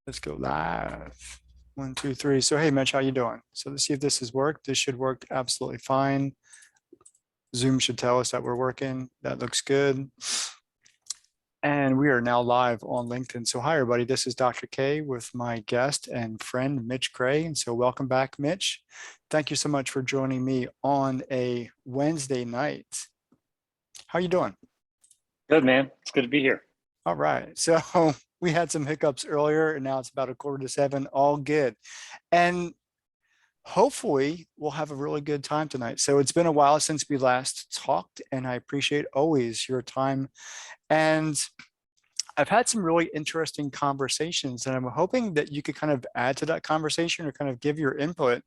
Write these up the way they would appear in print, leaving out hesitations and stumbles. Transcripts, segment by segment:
Let's go live. 1, 2, 3. So, hey, Mitch, how you doing? So let's see if this has worked. This should work absolutely fine. Zoom should tell us that we're working. That looks good. And we are now live on LinkedIn. So hi, everybody. This is Dr. K with my guest and friend, Mitch Gray. And so welcome back, Mitch. Thank you so much for joining me on a Wednesday night. How you doing? Good, man. It's good to be here. All right. So we had some hiccups earlier, and now it's about 6:45. All good. And hopefully we'll have a really good time tonight. So it's been a while since we last talked, and I appreciate always your time. And I've had some really interesting conversations, and I'm hoping that you could kind of add to that conversation or kind of give your input.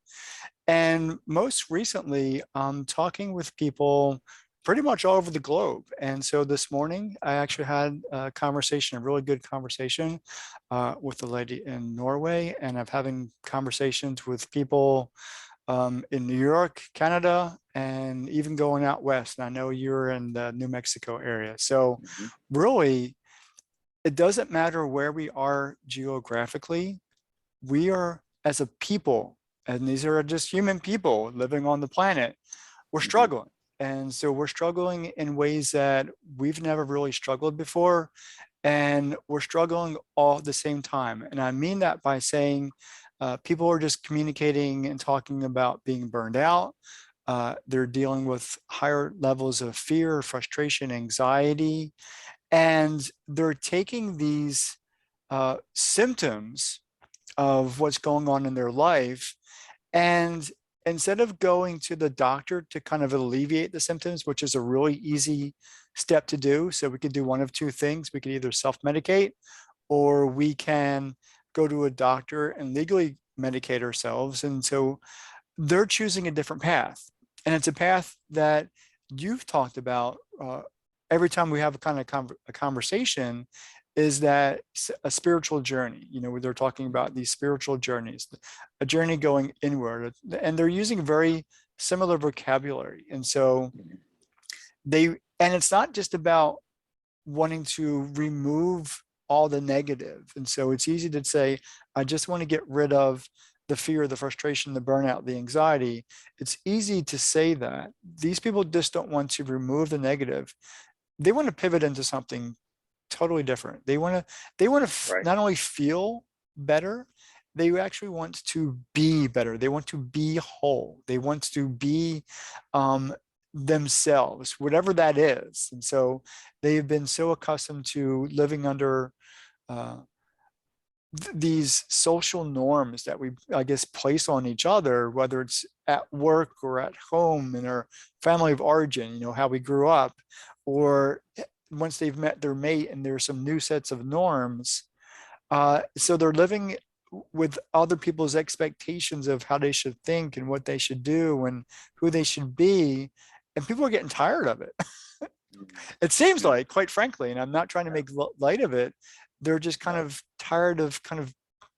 And most recently, I'm talking with people pretty much all over the globe. And so this morning, I actually had a conversation, a really good conversation with a lady in Norway. And I'm having conversations with people in New York, Canada, and even going out west. And I know you're in the New Mexico area. So really, it doesn't matter where we are geographically. We are, as a people, and these are just human people living on the planet, we're struggling. And so we're struggling in ways that we've never really struggled before. And we're struggling all at the same time. And I mean that by saying people are just communicating and talking about being burned out. They're dealing with higher levels of fear, frustration, anxiety. And they're taking these symptoms of what's going on in their life, and instead of going to the doctor to kind of alleviate the symptoms, which is a really easy step to do. So we could do one of two things. We could either self-medicate, or we can go to a doctor and legally medicate ourselves. And so they're choosing a different path. And it's a path that you've talked about every time we have a kind of a conversation, is that a spiritual journey, where they're talking about these spiritual journeys, a journey going inward, and they're using very similar vocabulary. And so and it's not just about wanting to remove all the negative. And so it's easy to say, I just want to get rid of the fear, the frustration, the burnout, the anxiety. It's easy to say that. These people just don't want to remove the negative. They want to pivot into something totally different. They want to not only feel better, they actually want to be better. They want to be whole. They want to be themselves, whatever that is. And so they've been so accustomed to living under these social norms that we, I guess, place on each other, whether it's at work or at home in our family of origin, how we grew up, or once they've met their mate and there's some new sets of norms. So they're living with other people's expectations of how they should think and what they should do and who they should be. And people are getting tired of it. It seems like, quite frankly, and I'm not trying to make light of it, they're just kind of tired of kind of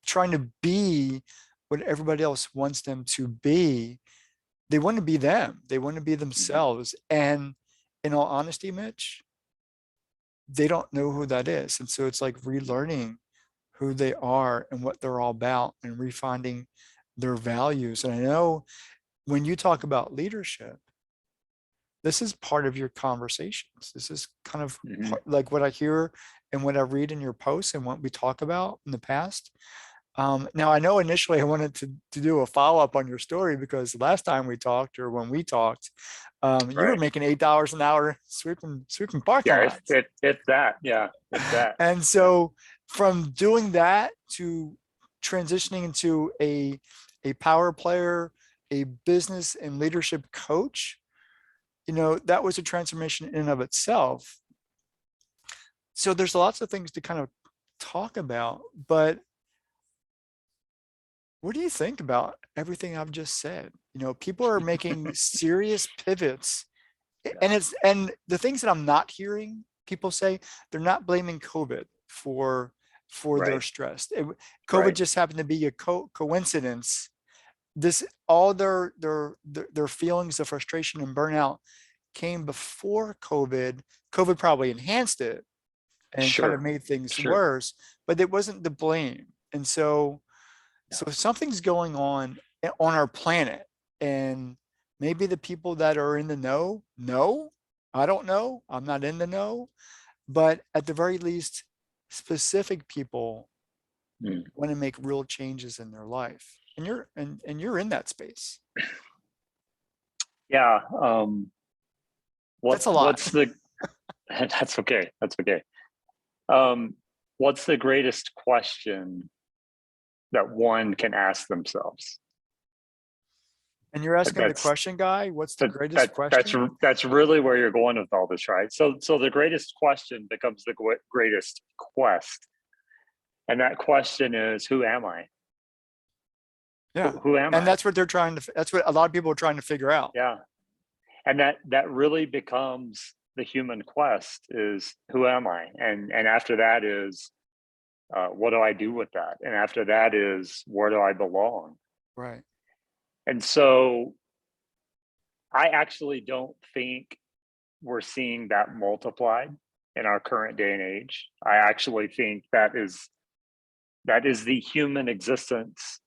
trying to be what everybody else wants them to be. They want to be them. They want to be themselves. And in all honesty, Mitch, they don't know who that is. And so it's like relearning who they are and what they're all about and refinding their values. And I know when you talk about leadership, this is part of your conversations. This is kind of like what I hear and what I read in your posts and what we talk about in the past. Now, I know initially I wanted to do a follow-up on your story, because last time we talked, or when we talked, you were making $8 an hour sweeping parking lots. It's that. Yeah, it's that. And so from doing that to transitioning into a power player, a business and leadership coach, that was a transformation in and of itself. So there's lots of things to kind of talk about, but what do you think about everything I've just said? People are making serious pivots, and the things that I'm not hearing people say, they're not blaming COVID for their stress. COVID just happened to be a coincidence. All their feelings of frustration and burnout came before COVID. COVID probably enhanced it and kind of made things worse, but it wasn't the blame. And so if something's going on our planet, and maybe the people that are in the know, I don't know, I'm not in the know, but at the very least, specific people want to make real changes in their life. And you're in that space. Yeah. That's a lot. What's the, that's okay. That's okay. What's the greatest question that one can ask themselves? And you're asking the question, Guy, what's the greatest question? That's really where you're going with all this, right? So the greatest question becomes the greatest quest. And that question is, who am I? Yeah. Who am I? And that's what that's what a lot of people are trying to figure out. Yeah. And that really becomes the human quest, is who am I? And after that is, what do I do with that? And after that is, where do I belong? Right. And so I actually don't think we're seeing that multiplied in our current day and age. I actually think that is the human existence.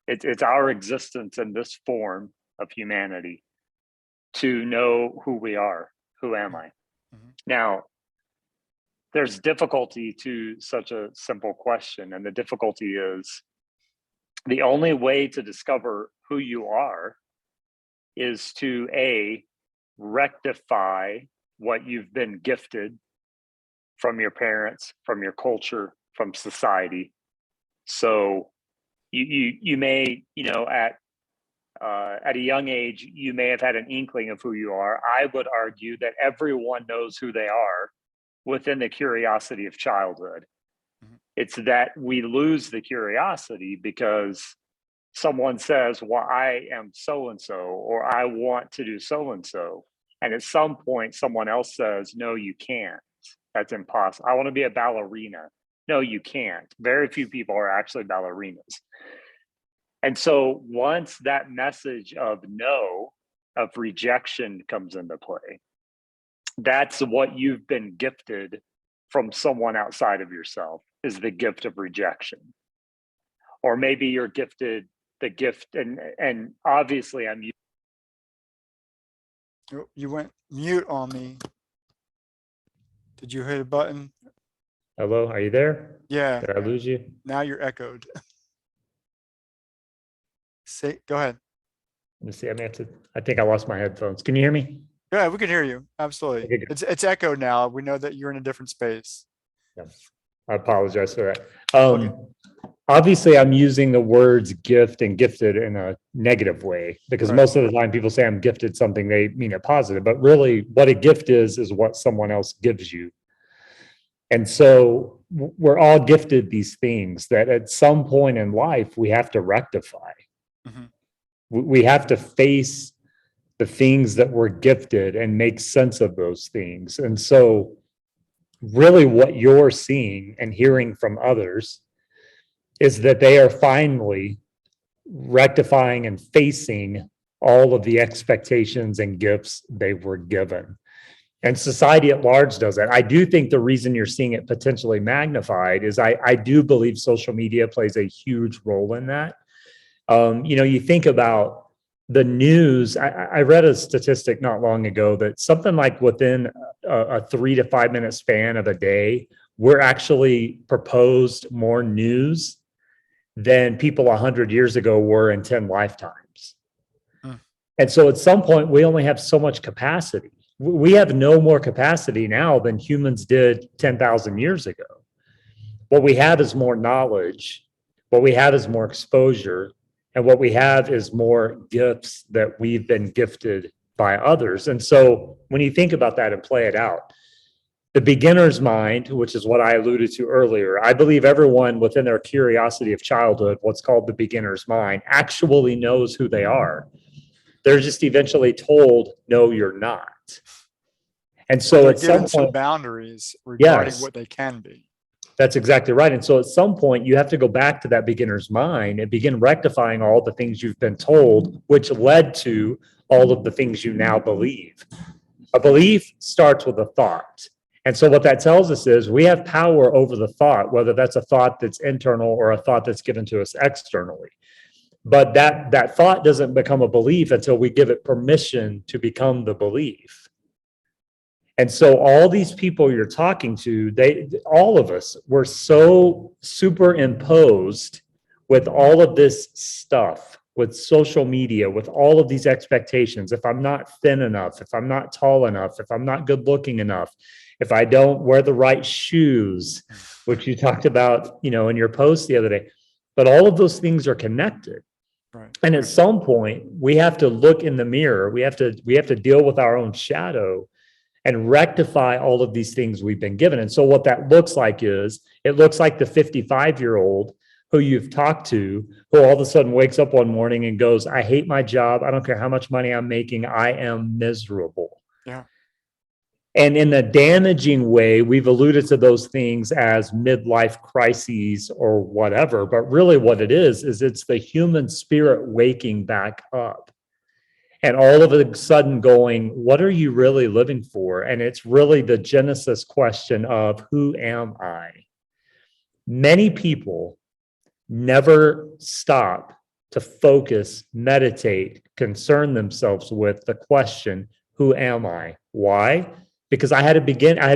It's our existence in this form of humanity to know who we are. Who am I? Mm-hmm. Now, there's difficulty to such a simple question. And the difficulty is, the only way to discover who you are is to rectify what you've been gifted from your parents, from your culture, from society. So you may, at a young age, you may have had an inkling of who you are. I would argue that everyone knows who they are within the curiosity of childhood. Mm-hmm. It's that we lose the curiosity because someone says, well, I am so-and-so, or I want to do so-and-so. And at some point, someone else says, no, you can't. That's impossible. I want to be a ballerina. No, you can't. Very few people are actually ballerinas. And so once that message of no, of rejection comes into play, that's what you've been gifted from someone outside of yourself, is the gift of rejection. Or maybe you're gifted the gift, and obviously I'm. You went mute on me. Did you hit a button? Hello, are you there? Yeah. Did I lose you? Now you're echoed. Go ahead. Let me see. I think I lost my headphones. Can you hear me? Yeah, we can hear you. Absolutely. Okay, It's echoed now. We know that you're in a different space. Yeah. I apologize for that. Okay. Obviously, I'm using the words gift and gifted in a negative way, because Right. most of the time people say I'm gifted something, they mean it positive. But really, what a gift is what someone else gives you. And so we're all gifted these things that at some point in life we have to rectify. Mm-hmm. We have to face the things that we're gifted and make sense of those things. And so really what you're seeing and hearing from others is that they are finally rectifying and facing all of the expectations and gifts they were given. And society at large does that. I do think the reason you're seeing it potentially magnified is I do believe social media plays a huge role in that. You think about the news. I read a statistic not long ago that something like within a 3 to 5 minute span of a day, we're actually proposed more news than people 100 years ago were in 10 lifetimes. And so at some point, we only have so much capacity. We have no more capacity now than humans did 10,000 years ago. What we have is more knowledge. What we have is more exposure. And what we have is more gifts that we've been gifted by others. And so when you think about that and play it out, the beginner's mind, which is what I alluded to earlier, I believe everyone within their curiosity of childhood, what's called the beginner's mind, actually knows who they are. They're just eventually told, no, you're not. And so they're at some given some point, boundaries regarding yes, what they can be. That's exactly right. And so at some point, you have to go back to that beginner's mind and begin rectifying all the things you've been told, which led to all of the things you now believe. A belief starts with a thought. And so what that tells us is we have power over the thought, whether that's a thought that's internal or a thought that's given to us externally. But that thought doesn't become a belief until we give it permission to become the belief. And so all these people you're talking to, all of us, were so superimposed with all of this stuff, with social media, with all of these expectations. If I'm not thin enough, if I'm not tall enough, if I'm not good looking enough, if I don't wear the right shoes, which you talked about, in your post the other day, but all of those things are connected. Right. And at some point, we have to look in the mirror. We have to deal with our own shadow and rectify all of these things we've been given. And so what that looks like is, it looks like the 55-year-old who you've talked to, who all of a sudden wakes up one morning and goes, I hate my job. I don't care how much money I'm making. I am miserable. Yeah. And in a damaging way, we've alluded to those things as midlife crises or whatever. But really what it is it's the human spirit waking back up. And all of a sudden going, what are you really living for? And it's really the Genesis question of, who am I? Many people never stop to focus, meditate, concern themselves with the question, who am I? Why? Because I had a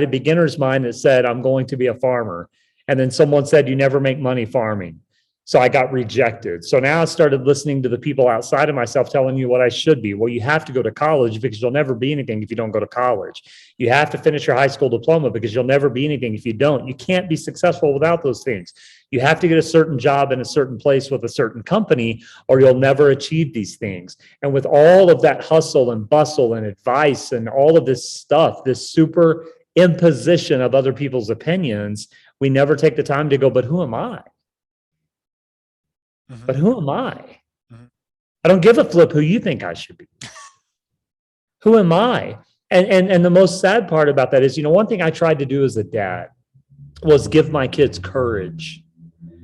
beginner's mind that said, I'm going to be a farmer. And then someone said, you never make money farming. So I got rejected. So now I started listening to the people outside of myself telling you what I should be. Well, you have to go to college because you'll never be anything if you don't go to college. You have to finish your high school diploma because you'll never be anything if you don't. You can't be successful without those things. You have to get a certain job in a certain place with a certain company, or you'll never achieve these things. And with all of that hustle and bustle and advice and all of this stuff, this super imposition of other people's opinions, we never take the time to go, but who am I? Mm-hmm. But who am I? Mm-hmm. I don't give a flip who you think I should be. Who am I? And the most sad part about that is, one thing I tried to do as a dad was give my kids courage.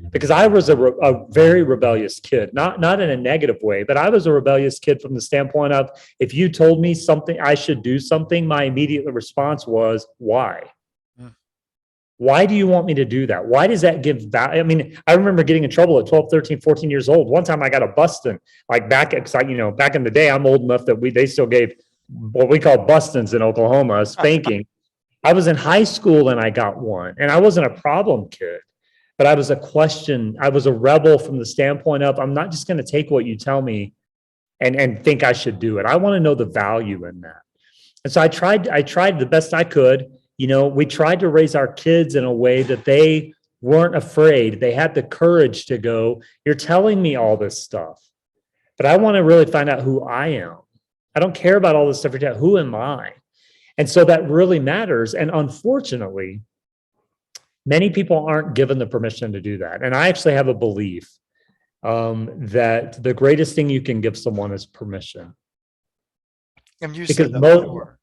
Because I was a very rebellious kid, not in a negative way, but I was a rebellious kid from the standpoint of, if you told me something, I should do something, my immediate response was, why? Why do you want me to do that? Why does that give value? I mean, I remember getting in trouble at 12, 13, 14 years old. One time I got a bustin', like back in the day, I'm old enough that they still gave what we call bustins in Oklahoma, a spanking. I was in high school and I got one, and I wasn't a problem kid, but I was a rebel from the standpoint of, I'm not just going to take what you tell me and think I should do it. I want to know the value in that. And so I tried the best I could. We tried to raise our kids in a way that they weren't afraid. They had the courage to go, you're telling me all this stuff, but I want to really find out who I am. I don't care about all this stuff. Who am I? And so that really matters. And unfortunately, many people aren't given the permission to do that. And I actually have a belief that the greatest thing you can give someone is permission. And you Because said that before.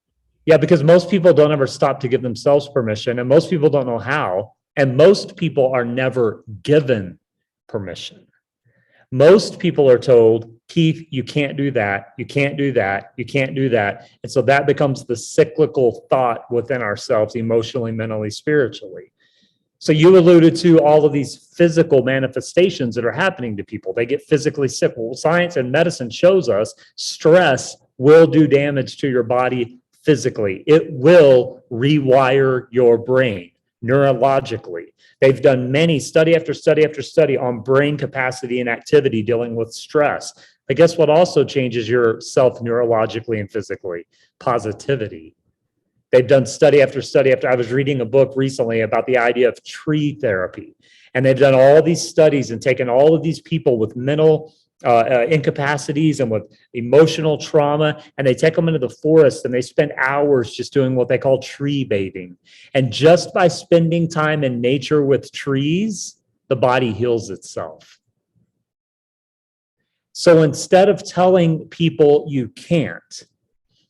Yeah, because most people don't ever stop to give themselves permission, and most people don't know how, and most people are never given permission. Most people are told, Keith, you can't do that, you can't do that, you can't do that. And so that becomes the cyclical thought within ourselves, emotionally, mentally, spiritually. So you alluded to all of these physical manifestations that are happening to people. They get physically sick. Well, science and medicine shows us stress will do damage to your body physically. It will rewire your brain neurologically. They've done many study after study after study on brain capacity and activity dealing with stress. But guess what also changes yourself neurologically and physically? Positivity. They've done study after study after. I was reading a book recently about the idea of tree therapy. And they've done all these studies and taken all of these people with mental incapacities and with emotional trauma, and they take them into the forest and they spend hours just doing what they call tree bathing. And just by spending time in nature with trees, the body heals itself. So instead of telling people you can't,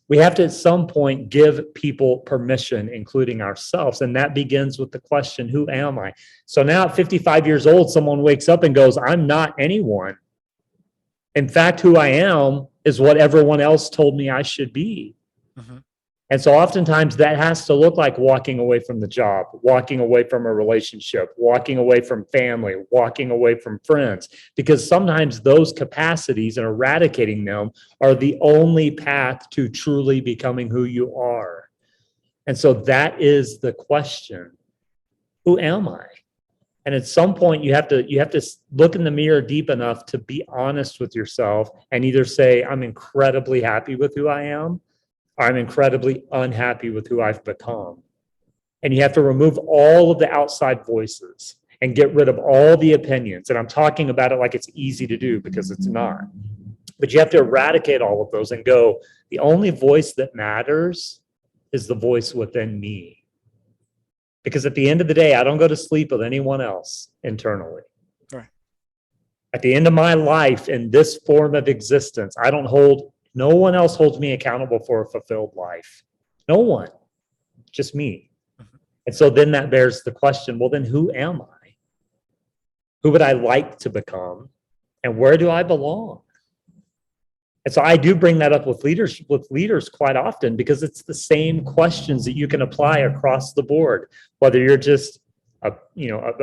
we have to at some point give people permission, including ourselves. And that begins with the question, who am I? So now at 55 years old, someone wakes up and goes, I'm not anyone. In fact, who I am is what everyone else told me I should be. Mm-hmm. And so oftentimes that has to look like walking away from the job, walking away from a relationship, walking away from family, walking away from friends, because sometimes those capacities and eradicating them are the only path to truly becoming who you are. And so that is the question. Who am I? And at some point you have to look in the mirror deep enough to be honest with yourself and either say, I'm incredibly happy with who I am, I'm incredibly unhappy with who I've become. And you have to remove all of the outside voices and get rid of all the opinions. And I'm talking about it like it's easy to do because it's not. But you have to eradicate all of those and go, the only voice that matters is the voice within me. Because at the end of the day, I don't go to sleep with anyone else internally. Right. At the end of my life in this form of existence, no one else holds me accountable for a fulfilled life. No one, just me. And so then that bears the question, well, then who am I? Who would I like to become? And where do I belong? And so I do bring that up with leaders quite often because it's the same questions that you can apply across the board, whether you're just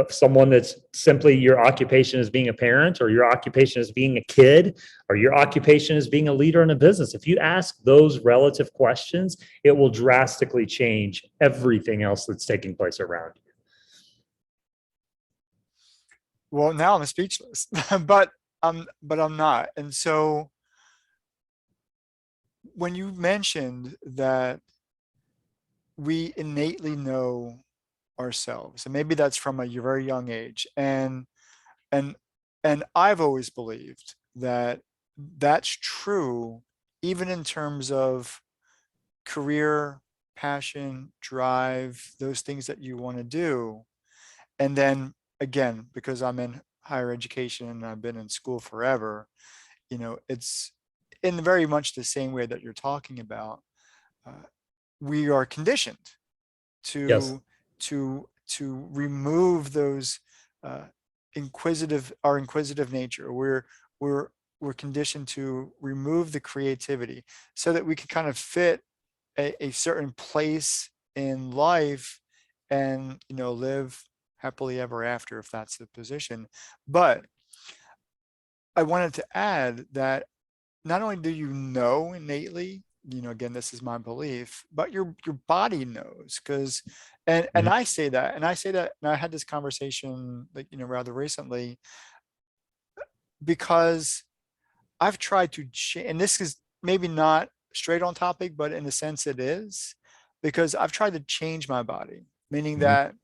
someone that's simply your occupation is being a parent, or your occupation is being a kid, or your occupation is being a leader in a business. If you ask those relative questions, it will drastically change everything else that's taking place around you. Well, now I'm speechless, but I'm not. And so when you mentioned that we innately know ourselves, and maybe that's from a very young age, and I've always believed that that's true, even in terms of career, passion, drive, those things that you want to do. And then again, because I'm in higher education and I've been in school forever, it's in very much the same way that you're talking about. We are conditioned Yes. to remove those our inquisitive nature. We're conditioned to remove the creativity so that we can kind of fit a certain place in life and live happily ever after, if that's the position. But I wanted to add that not only do you know innately, again, this is my belief, but your body knows. Because and I say that, and I had this conversation like rather recently, because I've tried to change, and this is maybe not straight on topic, but in a sense it is, because I've tried to change my body, meaning Mhm. that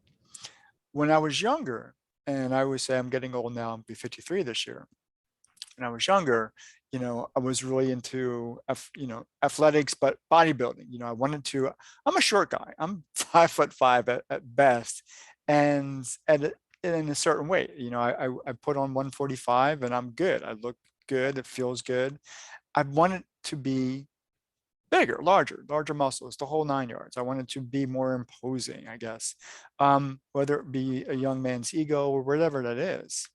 when I was younger, and I always say I'm getting old now, I'll be 53 this year. When I was younger, I was really into, athletics, but bodybuilding. I wanted to, I'm a short guy. I'm 5'5" at best. And in a certain way, I put on 145 and I'm good. I look good. It feels good. I wanted to be bigger, larger muscles, the whole 9 yards. I wanted to be more imposing, I guess, whether it be a young man's ego or whatever that is.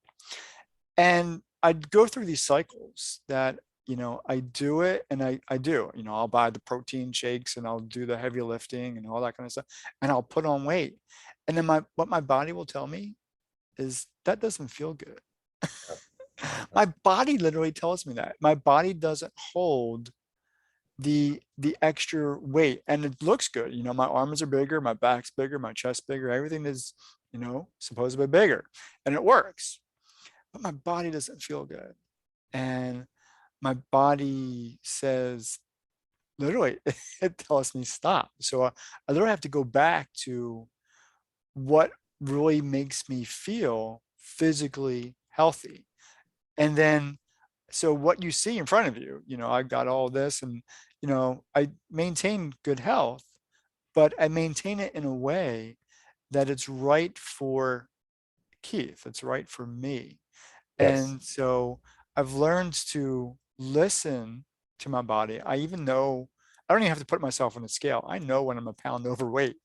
And I'd go through these cycles that, I do it and I do, I'll buy the protein shakes and I'll do the heavy lifting and all that kind of stuff. And I'll put on weight. And then what my body will tell me is that doesn't feel good. My body literally tells me that. My body doesn't hold the extra weight, and it looks good. My arms are bigger, my back's bigger, my chest bigger, everything is, supposed to be bigger, and it works. But my body doesn't feel good. And my body says, literally, it tells me stop. So I literally have to go back to what really makes me feel physically healthy. And then, so what you see in front of you, I've got all this, and, I maintain good health, but I maintain it in a way that it's right for Keith, it's right for me. Yes. And so I've learned to listen to my body. I even know, I don't even have to put myself on a scale. I know when I'm a pound overweight.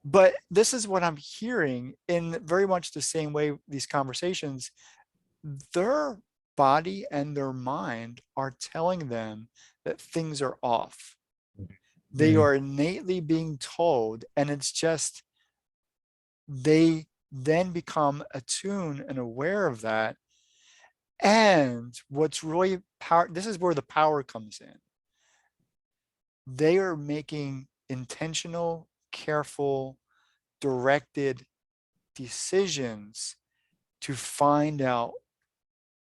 But this is what I'm hearing in very much the same way these conversations, their body and their mind are telling them that things are off. They are innately being told, and it's just, they then become attuned and aware of that. And what's really this is where the power comes in. They are making intentional, careful, directed decisions to find out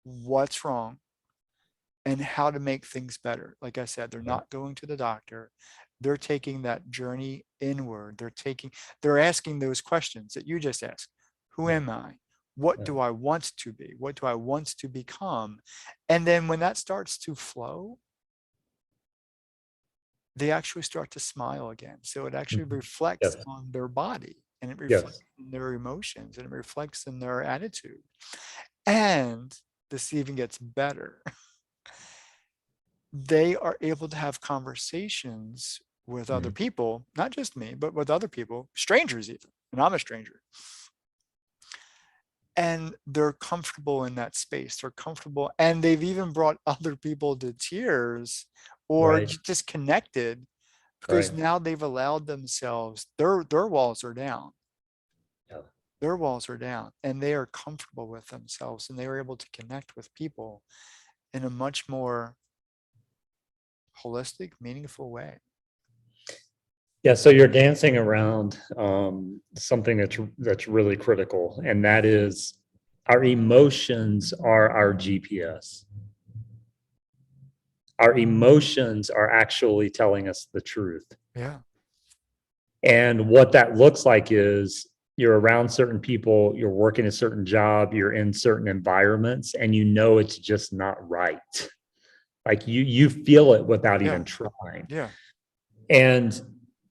what's wrong and how to make things better. Like I said, they're not going to the doctor. They're taking that journey inward. They're asking those questions that you just asked. Who am I? What do I want to be? What do I want to become? And then when that starts to flow, they actually start to smile again. So it actually reflects on their body, and it reflects in their emotions, and it reflects in their attitude. And this even gets better. They are able to have conversations with other people, not just me, but with other people, strangers even, and I'm a stranger. And they're comfortable in that space. They're comfortable, and they've even brought other people to tears or just connected, because now they've allowed themselves, their walls are down. Their walls are down, and they are comfortable with themselves, and they are able to connect with people in a much more holistic, meaningful way. Yeah, so you're dancing around something that's really critical, and that is our emotions are our GPS. Our emotions are actually telling us the truth. Yeah. And what that looks like is you're around certain people, you're working a certain job, you're in certain environments, and you know it's just not right. Like you feel it without even trying. Yeah. And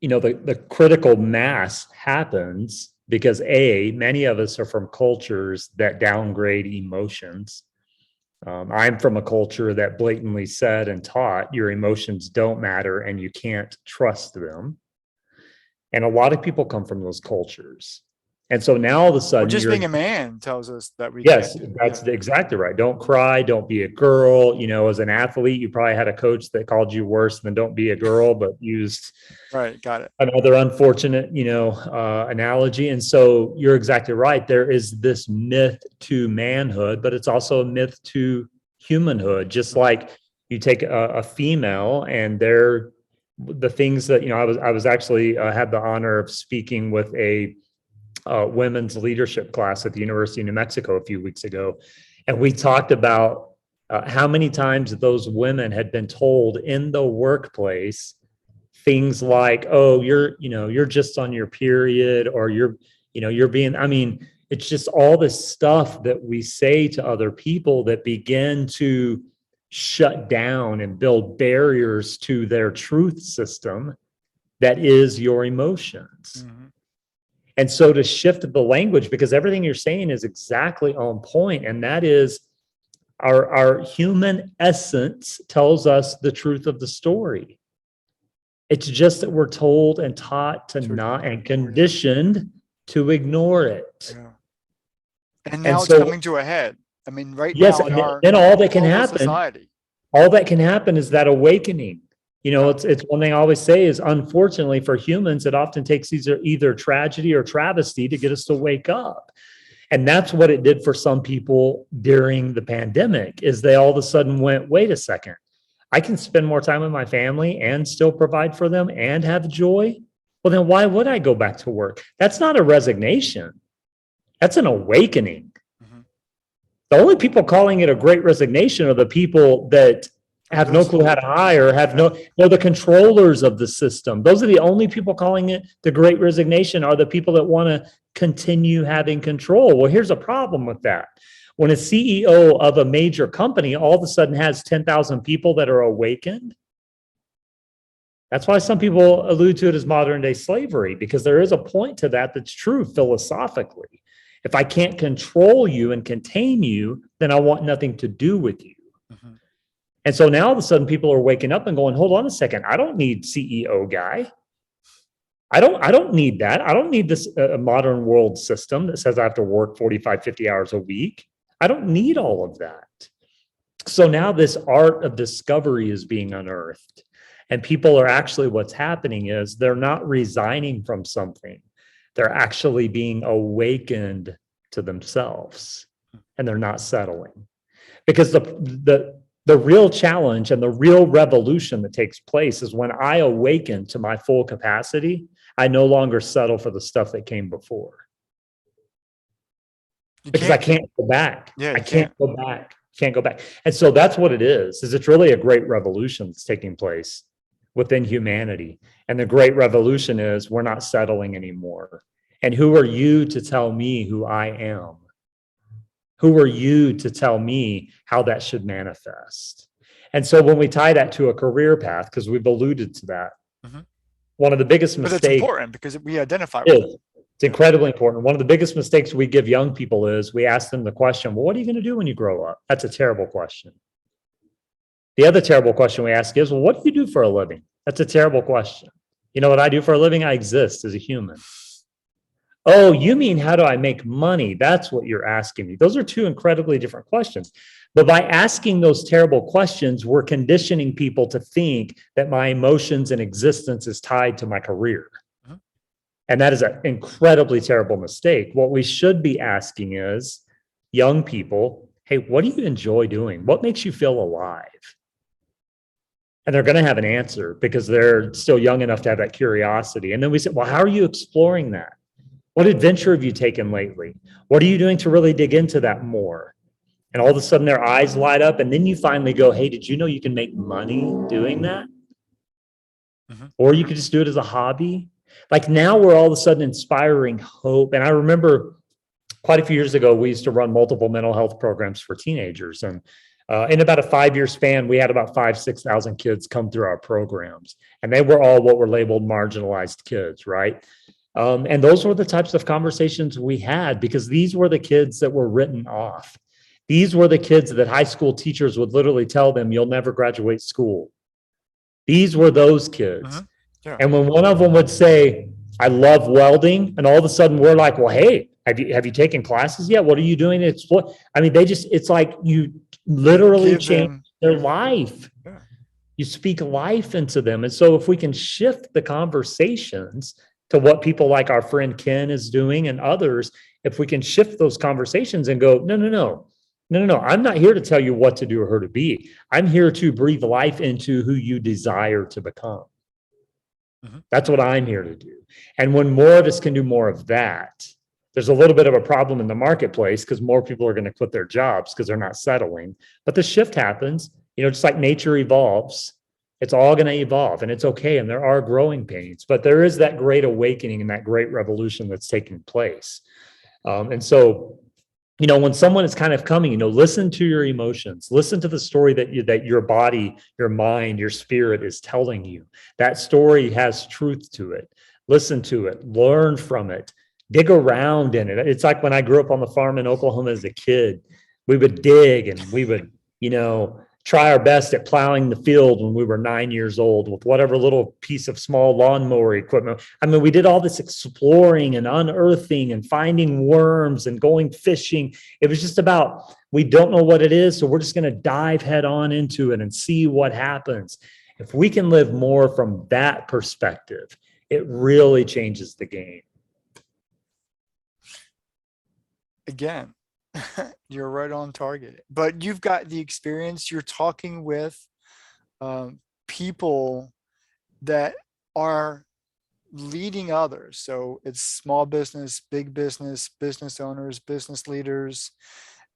you know, the critical mass happens because many of us are from cultures that downgrade emotions. I'm from a culture that blatantly said and taught your emotions don't matter and you can't trust them. And a lot of people come from those cultures. And so now all of a sudden, just being a man tells us that we yes, can't. that's exactly right. Don't cry. Don't be a girl. You know, as an athlete, you probably had a coach that called you worse than don't be a girl, but used Got it. another unfortunate, analogy. And so you're exactly right. There is this myth to manhood, but it's also a myth to humanhood. Just like you take a female and they're the things that, I was actually had the honor of speaking with a women's leadership class at the University of New Mexico a few weeks ago. And we talked about how many times those women had been told in the workplace things like, oh, you're just on your period, or you're being, it's just all this stuff that we say to other people that begin to shut down and build barriers to their truth system that is your emotions. Mm-hmm. And so to shift the language, because everything you're saying is exactly on point, and that is our human essence tells us the truth of the story. It's just that we're told and taught to not, and conditioned to ignore it. Yeah. And now it's coming to a head. Right now in our then all that can happen, society. All that can happen is that awakening. It's one thing I always say is, unfortunately for humans, it often takes either tragedy or travesty to get us to wake up. And that's what it did for some people during the pandemic, is they all of a sudden went, wait a second, I can spend more time with my family and still provide for them and have joy. Well, then why would I go back to work? That's not a resignation. That's an awakening. Mm-hmm. The only people calling it a great resignation are the people that have no clue how to hire, the controllers of the system. Those are the only people calling it the great resignation, are the people that want to continue having control. Well, here's a problem with that. When a CEO of a major company all of a sudden has 10,000 people that are awakened, that's why some people allude to it as modern day slavery, because there is a point to that that's true philosophically. If I can't control you and contain you, then I want nothing to do with you. Mm-hmm. And so now all of a sudden people are waking up and going, hold on a second, I don't need CEO guy. I don't need that. I don't need this modern world system that says I have to work 45, 50 hours a week. I don't need all of that. So now this art of discovery is being unearthed. And people are actually, what's happening is they're not resigning from something. They're actually being awakened to themselves, and they're not settling. Because the real challenge and the real revolution that takes place is when I awaken to my full capacity, I no longer settle for the stuff that came before. Because I can't go back. Yeah, I can't go back. Can't go back. And so that's what it is it's really a great revolution that's taking place within humanity. And the great revolution is we're not settling anymore. And who are you to tell me who I am? Who are you to tell me how that should manifest? And so when we tie that to a career path, because we've alluded to that, one of the biggest But mistakes. it's important because we identify with it. It's incredibly important. One of the biggest mistakes we give young people is we ask them the question, well, what are you going to do when you grow up? That's a terrible question. The other terrible question we ask is, well, what do you do for a living? That's a terrible question. You know what I do for a living? I exist as a human. Oh, you mean how do I make money? That's what you're asking me. Those are two incredibly different questions. But by asking those terrible questions, we're conditioning people to think that my emotions and existence is tied to my career. And that is an incredibly terrible mistake. What we should be asking is, young people, hey, what do you enjoy doing? What makes you feel alive? And they're going to have an answer because they're still young enough to have that curiosity. And then we say, well, how are you exploring that? What adventure have you taken lately? What are you doing to really dig into that more? And all of a sudden their eyes light up. And then you finally go, hey, did you know you can make money doing that? Or you could just do it as a hobby. Like now we're all of a sudden inspiring hope. And I remember quite a few years ago, we used to run multiple mental health programs for teenagers. And in about a 5-year span, we had about 6,000 kids come through our programs. And they were all what were labeled marginalized kids, right? And those were the types of conversations we had because these were the kids that were written off. These were the kids that high school teachers would literally tell them, you'll never graduate school. These were those kids. Yeah. And when one of them would say, I love welding, and all of a sudden we're like, well, hey, have you taken classes yet? What are you doing to explore? I mean, it's like you literally change their life. Yeah. You speak life into them. And so if we can shift the conversations to what people like our friend Ken is doing and others, if we can shift those conversations and go, no, I'm not here to tell you what to do or who to be. I'm here to breathe life into who you desire to become. That's what I'm here to do. And when more of us can do more of that, there's a little bit of a problem in the marketplace because more people are going to quit their jobs because they're not settling. But the shift happens, just like nature evolves. It's all going to evolve and it's okay. And there are growing pains, but there is that great awakening and that great revolution that's taking place. And so, when someone is kind of coming, listen to your emotions, listen to the story that your body, your mind, your spirit is telling you. That story has truth to it. Listen to it, learn from it, dig around in it. It's like when I grew up on the farm in Oklahoma as a kid, we would dig and we would, try our best at plowing the field when we were 9 years old with whatever little piece of small lawnmower equipment. I mean, we did all this exploring and unearthing and finding worms and going fishing. It was just about, we don't know what it is, so we're just going to dive head on into it and see what happens. If we can live more from that perspective, it really changes the game. Again, you're right on target, but you've got the experience. You're talking with people that are leading others. So it's small business, big business, business owners, business leaders.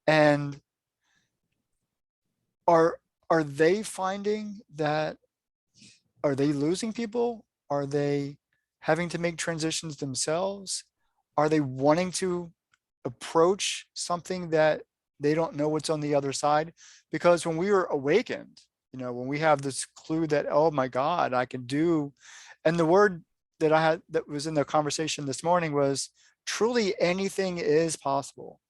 And are they finding that, are they losing people? Are they having to make transitions themselves? Are they wanting to approach something that they don't know what's on the other side? Because when we were awakened, when we have this clue that, oh my God, I can do, and the word that I had that was in the conversation this morning was truly anything is possible.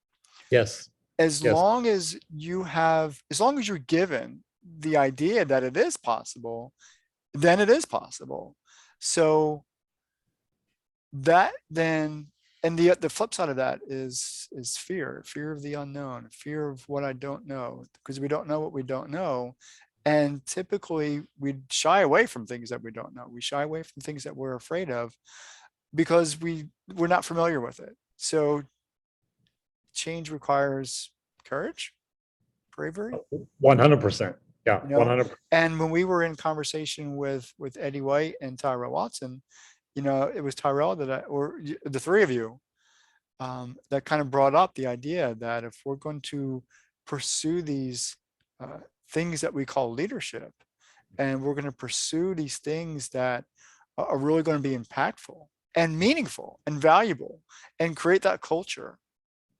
Yes. As long as you're given the idea that it is possible, then it is possible. So that then, and the flip side of that is fear of the unknown, fear of what I don't know, because we don't know what we don't know. And typically we shy away from things that we don't know. We shy away from things that we're afraid of because we're not familiar with it. So change requires courage, bravery, 100%. Yeah, you know. 100%. And when we were in conversation with Eddie White and Tyrell Watson, you know, it was Tyrell the three of you, that kind of brought up the idea that if we're going to pursue these things that we call leadership, and we're going to pursue these things that are really going to be impactful and meaningful and valuable and create that culture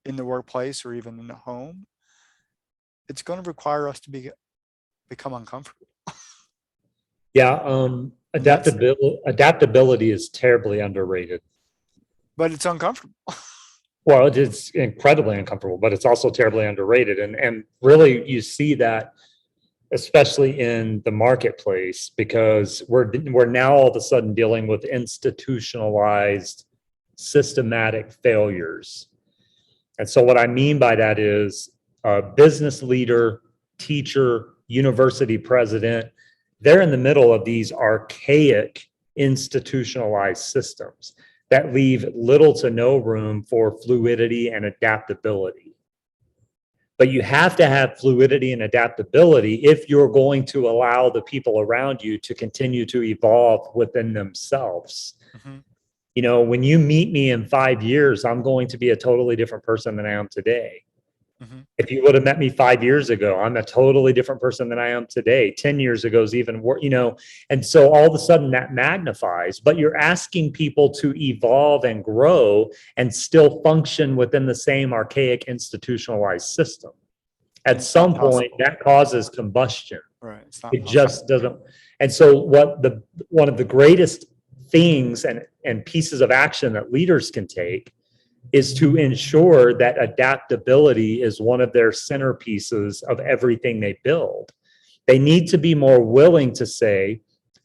in the workplace or even in the home, it's going to require us to become uncomfortable. Yeah, That's, adaptability is terribly underrated. but it's uncomfortable. Well, it's incredibly uncomfortable, but it's also terribly underrated. And really you see that especially in the marketplace, because we're now all of a sudden dealing with institutionalized systematic failures. And so what I mean by that is a business leader, teacher, university president, they're in the middle of these archaic institutionalized systems that leave little to no room for fluidity and adaptability. But you have to have fluidity and adaptability if you're going to allow the people around you to continue to evolve within themselves. Mm-hmm. You know, when you meet me in 5 years, I'm going to be a totally different person than I am today. Mm-hmm. If you would have met me 5 years ago, I'm a totally different person than I am today. 10 years ago is even worse, you know, and so all of a sudden that magnifies, but you're asking people to evolve and grow and still function within the same archaic institutionalized system. At some point, that causes combustion. Right. It's not It possible. just doesn't. And so one of the greatest things and pieces of action that leaders can take is to ensure that adaptability is one of their centerpieces of everything they build. They need to be more willing to say,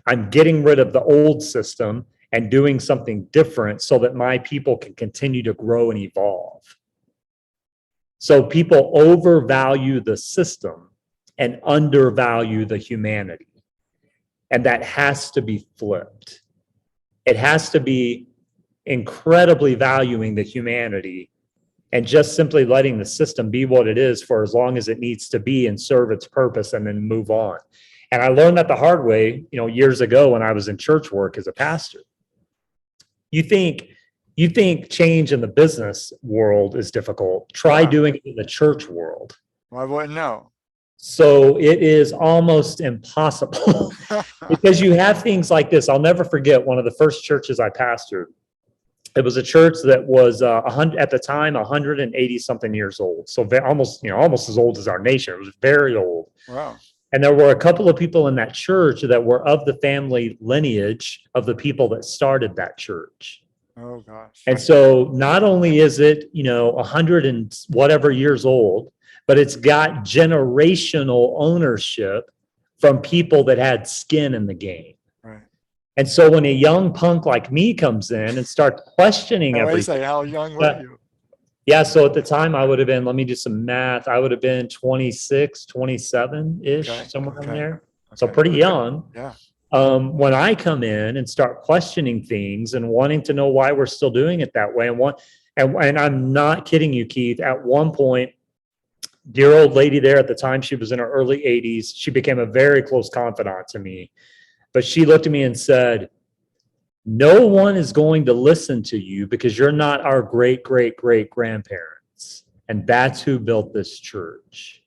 I'm getting rid of the old system and doing something different so that my people can continue to grow and evolve. So people overvalue the system and undervalue the humanity. And that has to be flipped. It has to be incredibly valuing the humanity and just simply letting the system be what it is for as long as it needs to be and serve its purpose and then move on. And I learned that the hard way, you know, years ago when I was in church work as a pastor. You think change in the business world is difficult. Try doing it in the church world. Well, I wouldn't know. So it is almost impossible because you have things like this. I'll never forget one of the first churches I pastored. It was a church that was at the time 180 something years old. So almost as old as our nation. It was very old. Wow. And there were a couple of people in that church that were of the family lineage of the people that started that church. Oh gosh. And so not only is it, 100 and whatever years old, but it's got generational ownership from people that had skin in the game. Right. And so when a young punk like me comes in and starts questioning everything. How young were you? Yeah, so at the time I would have been, let me do some math, I would have been 26, 27-ish, somewhere in there. So pretty young. Yeah. When I come in and start questioning things and wanting to know why we're still doing it that way, and I'm not kidding you, Keith, at one point, dear old lady there at the time, she was in her early 80s. She became a very close confidant to me. But she looked at me and said, no one is going to listen to you because you're not our great, great, great grandparents. And that's who built this church.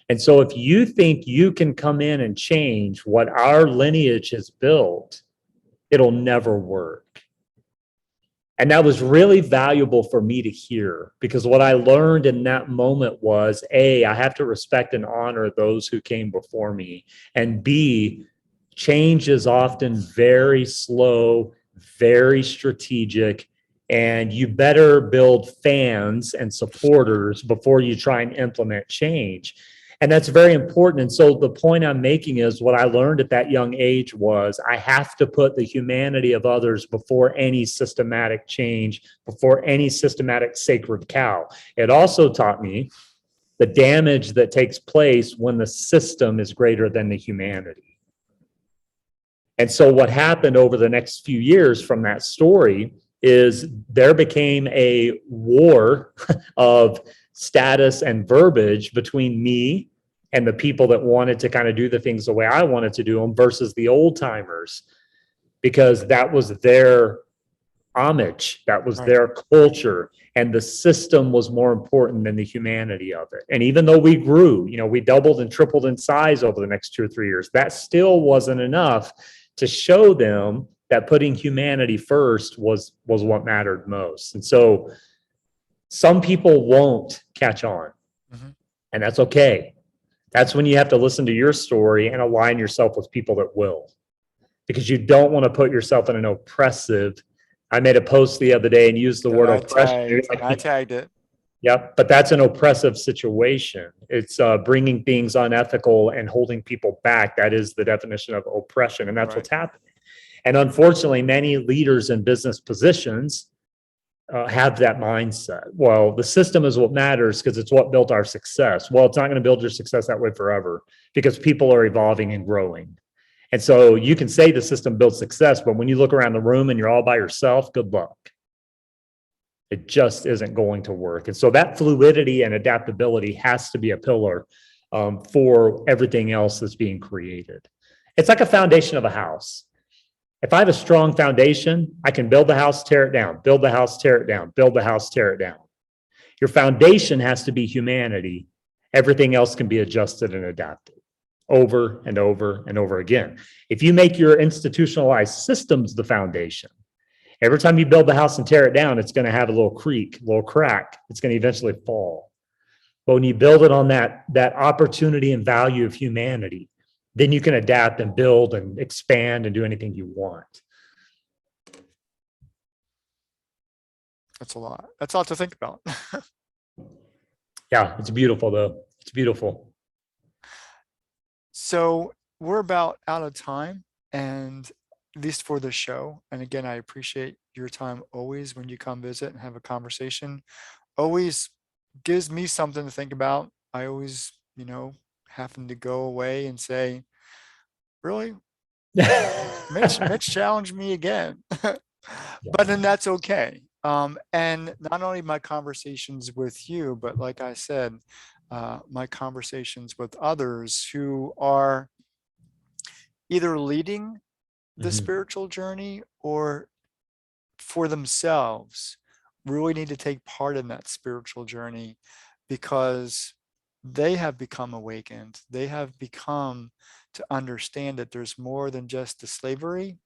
And so if you think you can come in and change what our lineage has built, it'll never work. And that was really valuable for me to hear, because what I learned in that moment was, A, I have to respect and honor those who came before me. And B, change is often very slow, very strategic, and you better build fans and supporters before you try and implement change. And that's very important. And so the point I'm making is what I learned at that young age was I have to put the humanity of others before any systematic change, before any systematic sacred cow. It also taught me the damage that takes place when the system is greater than the humanity. And so what happened over the next few years from that story is there became a war of status and verbiage between me and the people that wanted to kind of do the things the way I wanted to do them versus the old timers, because that was their homage, that was their culture, and the system was more important than the humanity of it. And even though we grew, we doubled and tripled in size over the next 2 or 3 years, that still wasn't enough to show them that putting humanity first was what mattered most. And so some people won't catch on, and that's okay. That's when you have to listen to your story and align yourself with people that will, because you don't want to put yourself in an oppressive. I made a post the other day and used the word oppression. I tagged it. Yep, but that's an oppressive situation. It's bringing things unethical and holding people back. That is the definition of oppression, and that's what's happening. And unfortunately, many leaders in business positions have that mindset. Well, the system is what matters because it's what built our success. Well, it's not going to build your success that way forever, because people are evolving and growing. And so you can say the system builds success, but when you look around the room and you're all by yourself, good luck. It just isn't going to work. And so that fluidity and adaptability has to be a pillar for everything else that's being created. It's like a foundation of a house. If I have a strong foundation, I can build the house, tear it down, build the house, tear it down, build the house, tear it down. Your foundation has to be humanity. Everything else can be adjusted and adapted over and over and over again. If you make your institutionalized systems the foundation, every time you build the house and tear it down, it's going to have a little creak, a little crack. It's going to eventually fall. But when you build it on that opportunity and value of humanity, then you can adapt and build and expand and do anything you want. That's a lot. That's a lot to think about. Yeah, it's beautiful though. It's beautiful. So we're about out of time, and at least for the show. And again, I appreciate your time always when you come visit and have a conversation. Always gives me something to think about. I always, having to go away and say, really? Mitch challenged me again. But then that's okay. And not only my conversations with you, but like I said, my conversations with others who are either leading the spiritual journey or for themselves really need to take part in that spiritual journey, because they have become awakened. They have become to understand that there's more than just the slavery,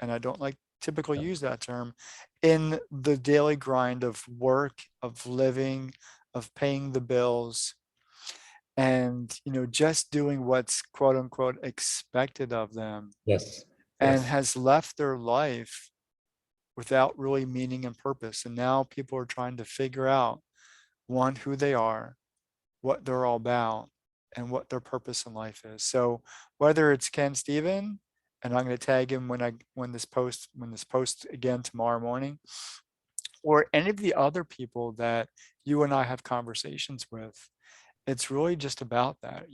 and I don't like typically use that term, in the daily grind of work, of living, of paying the bills, and just doing what's quote unquote expected of them. Yes. And has left their life without really meaning and purpose. And now people are trying to figure out, one, who they are, what they're all about, and what their purpose in life is. So whether it's Ken Steven, and I'm going to tag him when this post again tomorrow morning, or any of the other people that you and I have conversations with, it's really just about that.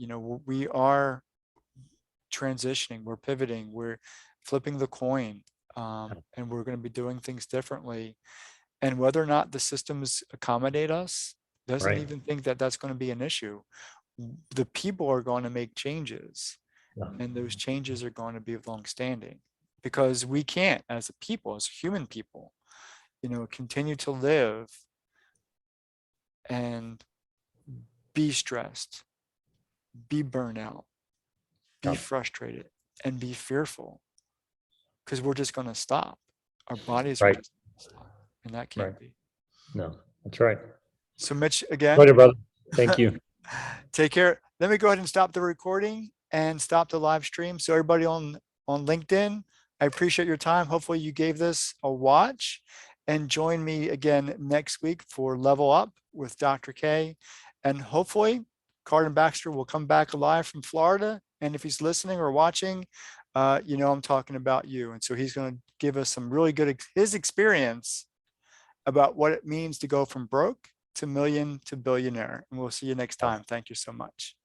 We are transitioning, we're pivoting, we're flipping the coin, and we're going to be doing things differently. And whether or not the systems accommodate us, doesn't even think that that's going to be an issue. The people are going to make changes, and those changes are going to be longstanding, because we can't, as a people, as human people, continue to live and be stressed, be burnout, be frustrated, and be fearful, because we're just going to stop. Our bodies are just going to stop, and that can't be. No, that's right. So Mitch, again, Later, brother. Thank you. Take care. Let me go ahead and stop the recording and stop the live stream. So everybody on LinkedIn, I appreciate your time. Hopefully you gave this a watch, and join me again next week for Level Up with Dr. K. And hopefully Carden Baxter will come back alive from Florida. And if he's listening or watching, I'm talking about you. And so he's going to give us some really good, his experience about what it means to go from broke to million to billionaire. And we'll see you next time. Thank you so much.